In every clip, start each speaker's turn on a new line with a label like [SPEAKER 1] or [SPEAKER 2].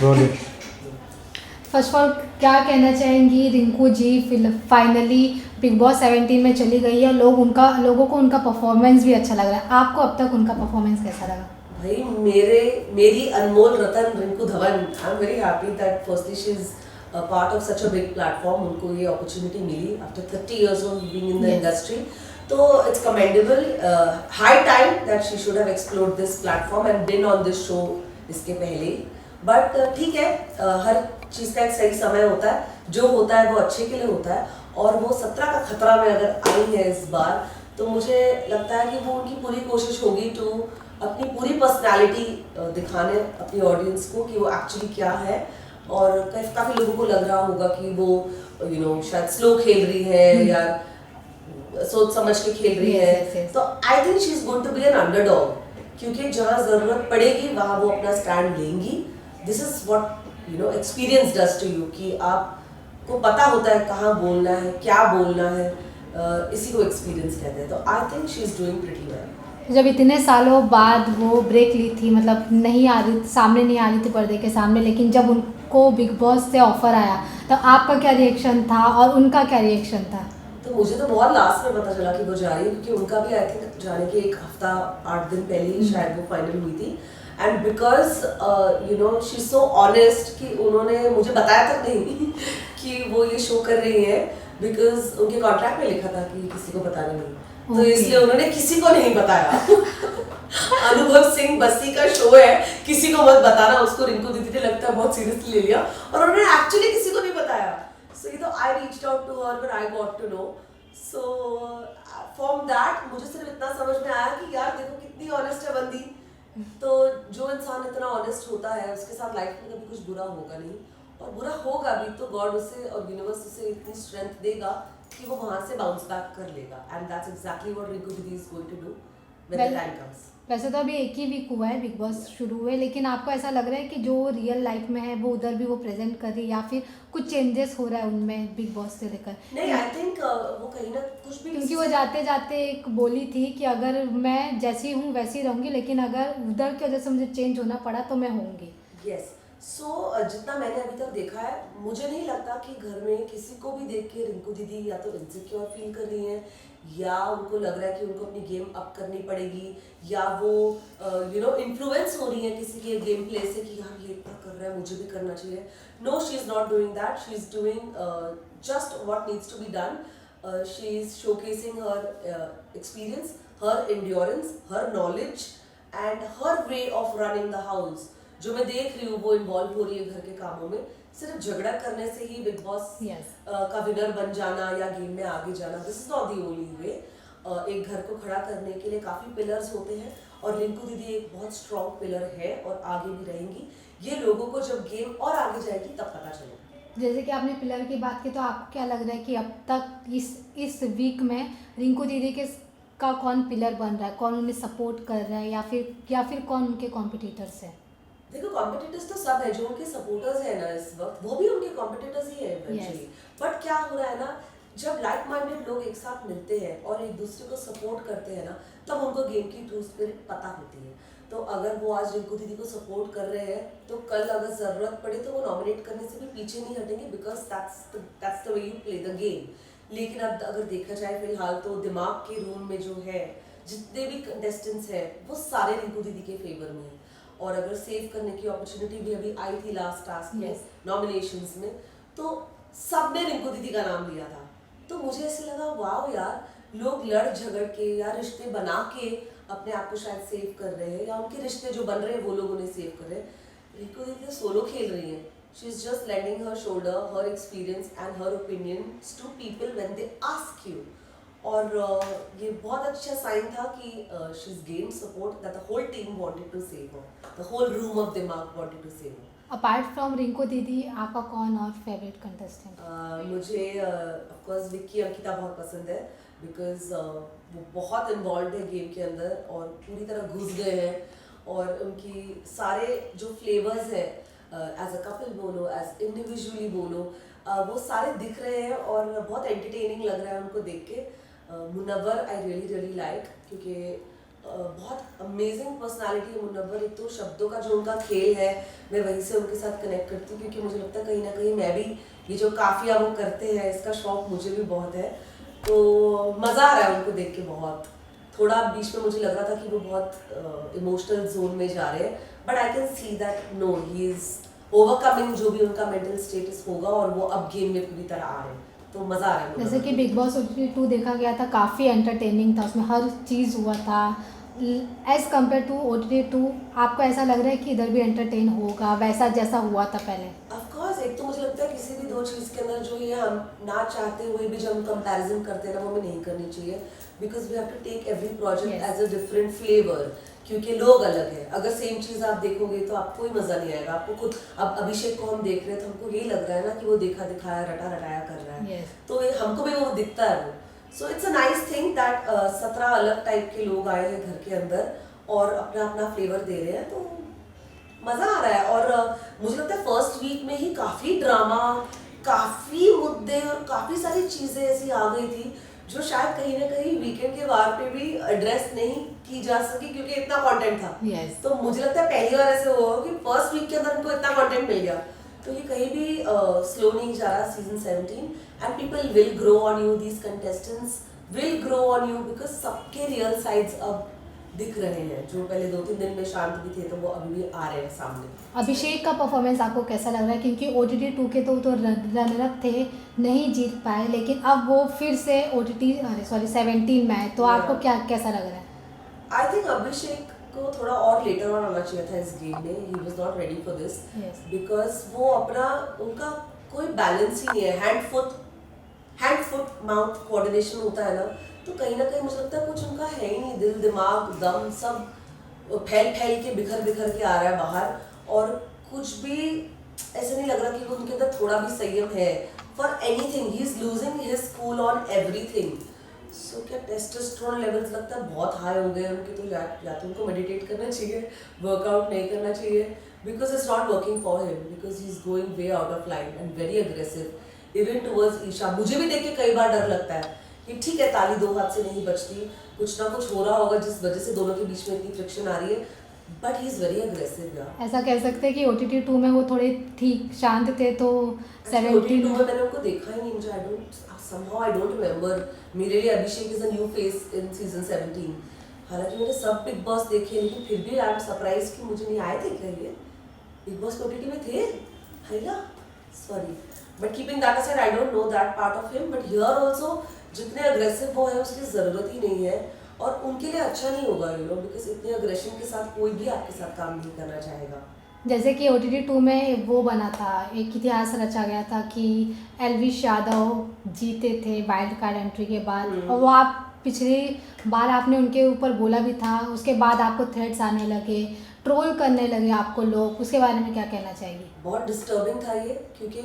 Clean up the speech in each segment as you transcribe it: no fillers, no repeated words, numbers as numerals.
[SPEAKER 1] Role it.
[SPEAKER 2] First of all क्या कहना चाहेंगी Rinku ji, finally Bigg Boss 17 में चली गई है, लोगों को उनका परफॉर्मेंस भी अच्छा लग रहा है, आपको अब तक उनका परफॉर्मेंस कैसा लगा?
[SPEAKER 3] भाई मेरी अनमोल रतन Rinku Dhawan, I am very happy that firstly she is part of such a big platform. उनको ये अपॉर्चुनिटी मिली after 30 years of being in the industry, तो it's commendable. High time that she should have explored this platform and been on this show इसके पहले। But ठीक है, हर चीज़ का एक सही समय होता है, जो होता है वो अच्छे के लिए होता है। और वो 17 का खतरा में अगर आई है इस बार, तो मुझे लगता है कि वो उनकी पूरी कोशिश होगी टू अपनी पूरी पर्सनालिटी दिखाने अपनी ऑडियंस को कि वो एक्चुअली क्या है। और काफ़ी लोगों को लग रहा होगा कि वो शायद स्लो खेल रही है या सोच समझ के खेल रही है। तो I think she is going to be an underdog, क्योंकि जहाँ ज़रूरत पड़ेगी वहाँ वो अपना स्टैंड लेंगी। This is what experience does to you, कि आपको पता होता है कहाँ बोलना है, क्या बोलना है, इसी को एक्सपीरियंस कहते हैं। तो I think she is doing pretty well.
[SPEAKER 2] जब इतने सालों बाद वो ब्रेक ली थी, मतलब नहीं आ रही, सामने नहीं आ रही थी पर्दे के सामने, लेकिन जब उनको बिग बॉस से ऑफर आया तो आपका क्या रिएक्शन था और उनका क्या रिएक्शन था?
[SPEAKER 3] तो मुझे तो बहुत लास्ट में पता चला कि वो जा रही है, क्योंकि उनका भी आई थिंक जाने के एक हफ्ता 8 दिन पहले ही शायद वो फाइनल हुई थी। And because she so honest कि उन्होंने मुझे बताया तक नहीं कि वो ये शो कर रही है, बिकॉज उनके कॉन्ट्रैक्ट में लिखा था कि किसी को बताना नहीं, तो इसलिए उन्होंने किसी को नहीं बताया। अनुभव सिंह बस्सी का शो है, किसी को मत बताना, उसको रिंकू दीदी ने लगता है बहुत सीरियसली ले लिया और उन्होंने एक्चुअली किसी को नहीं बताया। So I reached out to her when I got to know. So from that मुझे सिर्फ इतना समझ में आया कि यार देखो कितनी ऑनेस्ट है बंदी। तो जो इंसान इतना ऑनेस्ट होता है उसके साथ लाइफ में कभी कुछ बुरा होगा नहीं, और बुरा होगा भी तो गॉड उसे और यूनिवर्स उसे इतनी स्ट्रेंथ देगा कि वो वहाँ से बाउंस बैक कर लेगा। And that's exactly what Rinku didi is going to do when the time comes.
[SPEAKER 2] वैसे तो अभी एक ही वीक हुआ है बिग बॉस शुरू हुए, लेकिन आपको ऐसा लग रहा है कि जो रियल लाइफ में है वो उधर भी वो प्रेजेंट कर रही है, या फिर कुछ चेंजेस हो रहा है उनमें बिग बॉस से लेकर?
[SPEAKER 3] नहीं, आई थिंक वो कहीं ना कुछ भी,
[SPEAKER 2] क्योंकि वो जाते जाते एक बोली थी कि अगर मैं जैसी हूँ वैसी रहूँगी, लेकिन अगर उधर की वजह से मुझे चेंज होना पड़ा तो मैं होंगी।
[SPEAKER 3] यस। सो जितना मैंने अभी तक देखा है, मुझे नहीं लगता कि घर में किसी को भी देख के रिंकू दीदी या तो इनसिक्योर फील कर रही हैं, या उनको लग रहा है कि उनको अपनी गेम अप करनी पड़ेगी, या वो इन्फ्लुएंस हो रही है किसी के गेम प्ले से कि यार ये इतना कर रहा है मुझे भी करना चाहिए। No, she is not doing that, she is doing just what needs to be done. She is showcasing her experience, her endurance, her knowledge and her way of running the house. जो मैं देख रही हूँ वो involve हो रही है घर के कामों में। सिर्फ झगड़ा करने से ही बिग बॉस का विनर बन जाना या गेम में आगे जाना, this is not the only way. एक घर को खड़ा करने के लिए काफ़ी पिलर्स होते हैं, और रिंकू दीदी एक बहुत स्ट्रॉन्ग पिलर है और आगे भी रहेंगी। ये लोगों को जब गेम और आगे जाएगी तब पता चलेगा।
[SPEAKER 2] जैसे कि आपने पिलर की बात की, तो आपको क्या लग रहा है कि अब तक इस वीक में रिंकू दीदी का कौन पिलर बन रहा है, कौन उन्हें सपोर्ट कर रहा है, या फिर कौन उनके कॉम्पिटिटर्स है?
[SPEAKER 3] देखो, कॉम्पिटिटर्स तो सब है, जो उनके सपोर्टर्स हैं ना इस वक्त, वो भी उनके कॉम्पिटिटर्स ही हैं इवेंचुअली। बट क्या हो रहा है ना, जब लाइक माइंडेड लोग एक साथ मिलते हैं और एक दूसरे को सपोर्ट करते हैं ना, तब उनको गेम की ट्रू स्पिरिट पता होती है। तो अगर वो आज रिंकू दीदी को सपोर्ट कर रहे हैं, तो कल अगर ज़रूरत पड़े तो वो नॉमिनेट करने से भी पीछे नहीं हटेंगे, because that's the way you play the game. लेकिन अब अगर देखा जाए फिलहाल तो दिमाग के रूम में जो है, जितने भी कंटेस्टेंट्स हैं वो सारे रिंकू दीदी के फेवर में हैं। और अगर सेव करने की अपॉर्चुनिटी भी अभी आई थी लास्ट टास्क में, नॉमिनेशंस में, तो सब ने रिंकू दीदी का नाम लिया था। तो मुझे ऐसे लगा वाह यार, लोग लड़ झगड़ के या रिश्ते बना के अपने आप को शायद सेव कर रहे हैं, या उनके रिश्ते जो बन रहे हैं वो लोग उन्हें सेव कर रहे हैं। रिंकू दीदी सोलो खेल रही हैं, she is just lending her shoulder, her experience and her opinions to people when they ask you. और ये बहुत अच्छा साइन था कि she is gain support, that the whole team wanted to save her, the whole room of दिमाग wanted to save her.
[SPEAKER 2] Apart from Rinku didi, आपका कौन और फेवरेट कंटेस्टेंट?
[SPEAKER 3] मुझे ऑफ कोर्स विक्की अंकिता बहुत पसंद है, बिकॉज वो बहुत इन्वॉल्व है गेम के अंदर और पूरी तरह घुस गए हैं, और उनकी सारे जो फ्लेवर्स हैं, एज अ कपल बोलो, एज इंडिविजुअली बोलो, वो सारे दिख रहे हैं और बहुत एंटरटेनिंग लग रहा है उनको देख के। मुनव्वर आई रियली लाइक, क्योंकि बहुत अमेजिंग पर्सनालिटी है मुनव्वर। एक तो शब्दों का जो उनका खेल है, मैं वहीं से उनके साथ कनेक्ट करती हूँ, क्योंकि मुझे लगता है कहीं ना कहीं मैं भी ये जो काफिया वो करते हैं इसका शौक मुझे भी बहुत है। तो मज़ा आ रहा है उनको देख के बहुत। थोड़ा बीच में मुझे लग रहा था कि वो बहुत इमोशनल जोन में जा रहे हैं, but I can see that no, he is overcoming जो भी उनका मेंटल स्टेटस होगा, और वो अब गेम में पूरी तरह आ रहे हैं। तो मज़ा आ रहा है
[SPEAKER 2] जैसे
[SPEAKER 3] मुनव्वर
[SPEAKER 2] कि
[SPEAKER 3] को
[SPEAKER 2] बिग
[SPEAKER 3] देख
[SPEAKER 2] बॉस OTT 2 देखा गया था, काफ़ी एंटरटेनिंग था, उसमें हर चीज़ हुआ था। एज़ कम्पेयर टू OTT 2, आपको ऐसा लग रहा है कि इधर भी एंटरटेन होगा वैसा जैसा हुआ था पहले?
[SPEAKER 3] Of course. एक तो मुझे लगता है किसी भी दो चीज़ के अंदर जो ये हम ना चाहते हुए भी जब हम कंपैरिजन करते हैं ना, वो हमें नहीं करनी चाहिए, because we have to take every project
[SPEAKER 2] Yes.
[SPEAKER 3] As a different flavour, क्योंकि लोग अलग हैं। अगर सेम चीज़ आप देखोगे तो आपको कोई मज़ा नहीं आएगा। आपको खुद, अब अभिषेक को हम देख रहे हैं तो हमको यही लग रहा है ना कि वो देखा दिखाया रटा रटाया कर रहा है।
[SPEAKER 2] Yes.
[SPEAKER 3] तो ये हमको भी वो दिखता है वो। So it's a nice thing that 17 अलग टाइप के लोग आए हैं घर के अंदर और अपना अपना फ्लेवर दे रहे हैं, तो मजा आ रहा है। और मुझे लगता है फर्स्ट वीक में ही काफी ड्रामा, काफी मुद्दे और काफी सारी चीजें ऐसी आ गई थी जो शायद कहीं ना कहीं वीकेंड के वार पे भी एड्रेस नहीं की जा सकी, क्योंकि इतना कंटेंट था।
[SPEAKER 2] Yes.
[SPEAKER 3] तो मुझे लगता है पहली बार ऐसे हुआ कि फर्स्ट वीक के अंदर उनको इतना कंटेंट मिल गया। तो ये कहीं भी स्लो नहीं जा रहा season 17, and people will grow on you, these contestants will grow on you, because सबके रियल साइड्स अब दिख रहे हैं। जो पहले 2-3 दिन में शांत भी थे, तो वो अभी भी आ रहे हैं सामने।
[SPEAKER 2] अभिषेक का परफॉर्मेंस आपको कैसा लग रहा है? क्योंकि OTT 2 के तो रनर अप थे, नहीं जीत पाए, लेकिन अब वो फिर से OTT 17 में है, तो आपको
[SPEAKER 3] Yeah.
[SPEAKER 2] क्या कैसा लग रहा है?
[SPEAKER 3] आई थिंक अभिषेक को थोड़ा और लेटर ऑन आना चाहिए था इस गेम में। He was not ready for this,
[SPEAKER 2] Yes.
[SPEAKER 3] Because वो अपना, उनका कोई बैलेंस ही नहीं है। हैंड फुट माउथ कोऑर्डिनेशन होता है ना, तो कहीं ना कहीं मुझे लगता है कुछ उनका है ही नहीं। दिल दिमाग दम सब फैल फैल के बिखर बिखर के आ रहा है बाहर, और कुछ भी ऐसा नहीं लग रहा कि वो उनके अंदर थोड़ा भी संयम है for anything. He is losing his cool on everything. So क्या टेस्टोस्टेरोन लेवल्स लगता है बहुत हाई हो गए उनके, तो या तो उनको मेडिटेट करना चाहिए, वर्कआउट नहीं करना चाहिए, because it's not working for him, because he is going way out of line and very aggressive even towards Isha. मुझे भी देख के कई बार डर लगता है कि ठीक है, ताली दो हाथ से नहीं बजती, कुछ ना कुछ हो रहा होगा जिस वजह से दोनों के बीच में इतनी फ्रिक्शन आ रही है, but he is very aggressive. यार
[SPEAKER 2] ऐसा कह सकते हैं कि OTT 2 में वो थोड़े ठीक शांत थे, तो
[SPEAKER 3] 17
[SPEAKER 2] 17
[SPEAKER 3] में मैंने उनको देखा ही नहीं। मुझे आई डोंट रिमेम्बर। मेरे लिए Abhishek is a new face in season 17। हालांकि मैंने सब बिग बॉस देखे, लेकिन फिर भी आई एम सरप्राइज कि मुझे नहीं आए थे क्या ये बिग बॉस OTT में थे। है ना, sorry, but keeping that aside, I don't know that part of him. But here also जितने अग्रेसिव वो है उसकी ज़रूरत ही नहीं है, और उनके लिए अच्छा नहीं होगा बिकॉज इतने अग्रेशन के साथ कोई भी आपके साथ काम नहीं करना चाहेगा।
[SPEAKER 2] जैसे कि OTT 2 में वो बना था, एक इतिहास रचा गया था कि एलविश यादव जीते थे वाइल्ड कार्ड एंट्री के बाद, और वो आप पिछली बार आपने उनके ऊपर बोला भी था, उसके बाद आपको थ्रेड्स आने लगे, ट्रोल करने लगे आपको लोग, उसके बारे में क्या कहना चाहिए?
[SPEAKER 3] बहुत डिस्टर्बिंग था ये, क्योंकि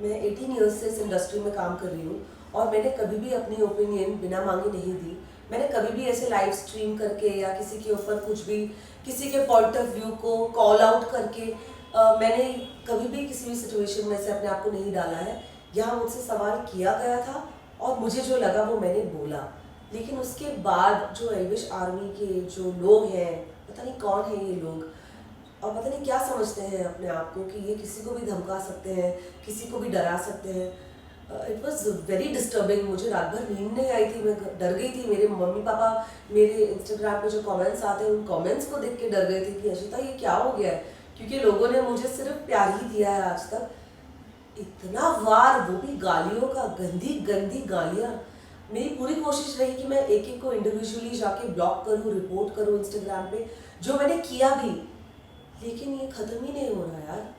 [SPEAKER 3] मैं 18 ईयर्स से इस इंडस्ट्री में काम कर रही हूँ, और मैंने कभी भी अपनी ओपिनियन बिना मांगे नहीं दी। मैंने कभी भी ऐसे लाइव स्ट्रीम करके या किसी के ऊपर कुछ भी, किसी के पॉइंट ऑफ व्यू को कॉल आउट करके मैंने कभी भी किसी भी सिचुएशन में से अपने आप को नहीं डाला है। यहाँ मुझसे सवाल किया गया था और मुझे जो लगा वो मैंने बोला, लेकिन उसके बाद जो एल्विश आर्मी के जो लोग हैं, पता नहीं कौन है ये लोग, और पता नहीं क्या समझते हैं अपने आप को कि ये किसी को भी धमका सकते हैं, किसी को भी डरा सकते हैं। It was very disturbing. मुझे रात भर नींद नहीं आई थी, मैं डर गई थी। मेरे मम्मी पापा मेरे इंस्टाग्राम पे जो कमेंट्स आते हैं उन कमेंट्स को देख के डर गए थे कि अशिता ये क्या हो गया है, क्योंकि लोगों ने मुझे सिर्फ प्यार ही दिया है आज तक। इतना वार, वो भी गालियों का, गंदी गंदी गालियाँ। मेरी पूरी कोशिश रही कि मैं एक एक को इंडिविजुअली जाके ब्लॉक करूँ, रिपोर्ट करूँ इंस्टाग्राम पे, जो मैंने किया भी, लेकिन ये खत्म ही नहीं हो रहा यार।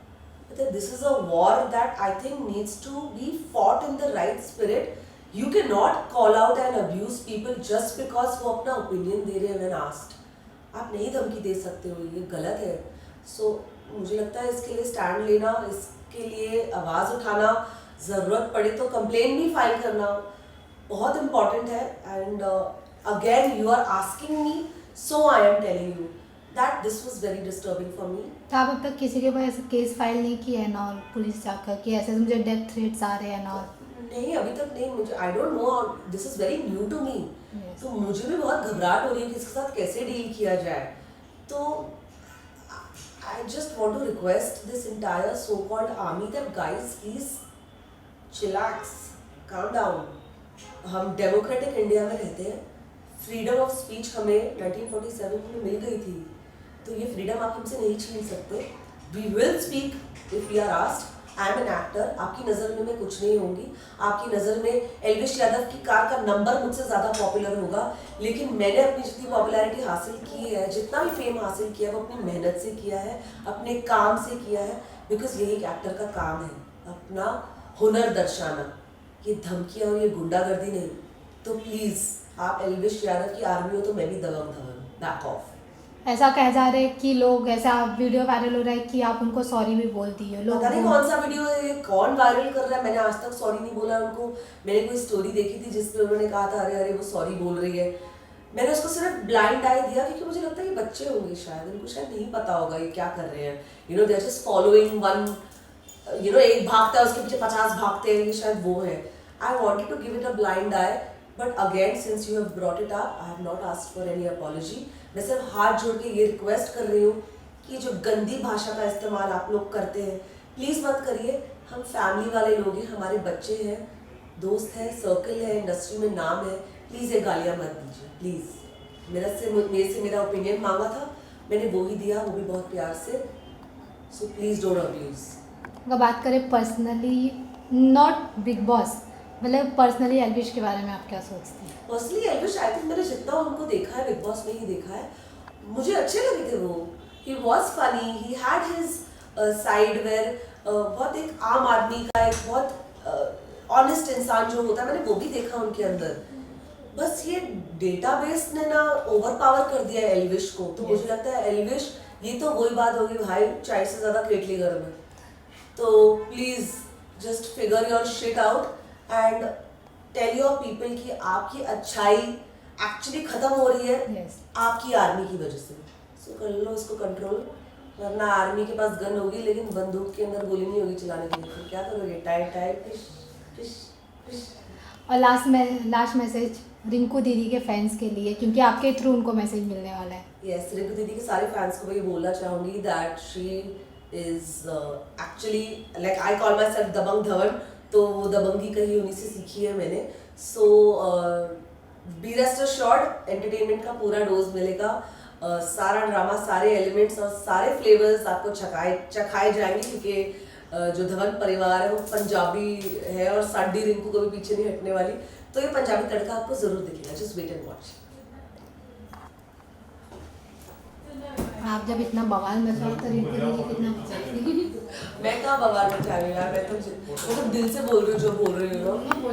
[SPEAKER 3] मतलब this is a war that I think needs to be fought in the right spirit. You can not call out and abuse people just because वो अपना ओपिनियन दे रहे हैं व्हेन आस्क्ड। आप नहीं धमकी दे सकते हो, ये गलत है। सो मुझे लगता है इसके लिए स्टैंड लेना, इसके लिए आवाज़ उठाना, ज़रूरत पड़े तो कंप्लेन भी फाइल करना बहुत इम्पॉर्टेंट है। And again you are asking me, so I am telling you that this was very disturbing for me.
[SPEAKER 2] तो आप अब तक किसी के ऊपर ऐसे केस फाइल नहीं किया है ना, और पुलिस जाकर कि ऐसे मुझे डेथ थ्रेट्स आ रहे हैं ना?
[SPEAKER 3] नहीं, अभी तक नहीं। मुझे I don't know, this is very new to me.
[SPEAKER 2] Yes.
[SPEAKER 3] तो मुझे भी बहुत घबराहट हो रही है कि इसके साथ कैसे डील किया जाए। तो I just want to request this entire so-called army that guys please chillax, calm down. हम डेमोक्रेटिक इंडिया में रहते हैं, फ्रीडम ऑफ स्पीच हमें 1947 में मिल गई थी, तो ये फ्रीडम आप हमसे नहीं छीन सकते। We will speak if we are asked. I am an actor, आपकी नज़र में मैं कुछ नहीं होंगी, आपकी नज़र में एल्विश यादव की कार का नंबर मुझसे ज़्यादा पॉपुलर होगा, लेकिन मैंने अपनी जितनी पॉपुलैरिटी हासिल की है, जितना भी फेम हासिल किया है, वो अपनी मेहनत से किया है, अपने काम से किया है, बिकॉज यही एक एक्टर का काम है, अपना हुनर दर्शाना, ये धमकियाँ और ये गुंडागर्दी नहीं। तो प्लीज़ आप एल्विश यादव की आर्मी हो तो मैं भी दबंग धवन, बैक ऑफ।
[SPEAKER 2] ऐसा कह जा रहे हैं कि लोग, ऐसा वीडियो वायरल हो रहा है कि आप उनको सॉरी भी बोल दिए। लोग
[SPEAKER 3] पता नहीं कौन सा वीडियो है ये, कौन वायरल कर रहा है, मैंने आज तक सॉरी नहीं बोला उनको। मैंने कोई स्टोरी देखी थी जिसमें उन्होंने कहा था अरे अरे वो सॉरी बोल रही है, मैंने उसको सिर्फ ब्लाइंड आई दिया क्योंकि मुझे लगता है ये बच्चे होंगे, शायद इनको शायद नहीं पता होगा ये क्या कर रहे हैं। You know they are just following one, you know एक भागता है उसके पीछे 50 भागते हैं, ये शायद वो है। I wanted to give it a blind eye, but again since you have brought it up, I have not asked for any apology. मैं सिर्फ हाथ जोड़ के ये रिक्वेस्ट कर रही हूँ कि जो गंदी भाषा का इस्तेमाल आप लोग करते हैं प्लीज़ मत करिए। हम फैमिली वाले लोग हैं, हमारे बच्चे हैं, दोस्त हैं, सर्कल है, इंडस्ट्री में नाम है, प्लीज़ ये गालियाँ मत दीजिए प्लीज़। मेरे से मेरा ओपिनियन मांगा था, मैंने वो ही दिया, वो भी बहुत प्यार से। So please don't abuse.
[SPEAKER 2] अगर बात करें पर्सनली, नॉट बिग बॉस, मतलब पर्सनली एल्विश के बारे में आप क्या सोचते हैं?
[SPEAKER 3] पर्सनली एल्विश आई थिंक मैंने जितना उनको देखा है बिग बॉस में ही देखा है, मुझे अच्छे लगे थे वो। He was funny, he had his side where, बहुत एक आम आदमी का एक बहुत ऑनेस्ट इंसान जो होता है, मैंने वो भी देखा उनके अंदर। बस ये डेटाबेस ने ना ओवर पावर कर दिया है एल्विश को, तो मुझे लगता है एल्विश, ये तो वही बात होगी भाई, चाय से ज़्यादा केटली गर्म है। तो please just figure your shit out and tell your people कि आपकी अच्छाई एक्चुअली खत्म हो रही है आपकी आर्मी की वजह से। सो कर लो इसको कंट्रोल, वरना आर्मी के पास गन होगी लेकिन बंदूक के अंदर गोली नहीं होगी चलाने के लिए, फिर क्या करोगे? टाइट टाइट पिश पिश पिश।
[SPEAKER 2] और लास्ट मैसेज रिंकू दीदी के फैंस के लिए, क्योंकि आपके थ्रू उनको मैसेज मिलने वाला है।
[SPEAKER 3] यस, रिंकू दीदी के सारे फैंस को मैं ये बोलना चाहूँगी that she is actually like I call myself दबंग धवन, तो वो दबंगी कहीं उन्हीं से सीखी है मैंने। So be rest assured entertainment का पूरा डोज मिलेगा, सारा ड्रामा, सारे एलिमेंट्स और सारे फ्लेवर्स आपको चखाए जाएंगे, क्योंकि जो धवन परिवार है वो पंजाबी है और साडी रिंकू को भी पीछे नहीं हटने वाली, तो ये पंजाबी तड़का आपको जरूर दिखेगा। Just wait and watch.
[SPEAKER 2] आप जब इतना बवाल मचा तो रिंकू दीदी कितना मचा
[SPEAKER 3] मैं कहाँ बवाल मचा रही हूँ यार, मैं तो दिल से बोल रही हूँ जो बोल रही हूँ।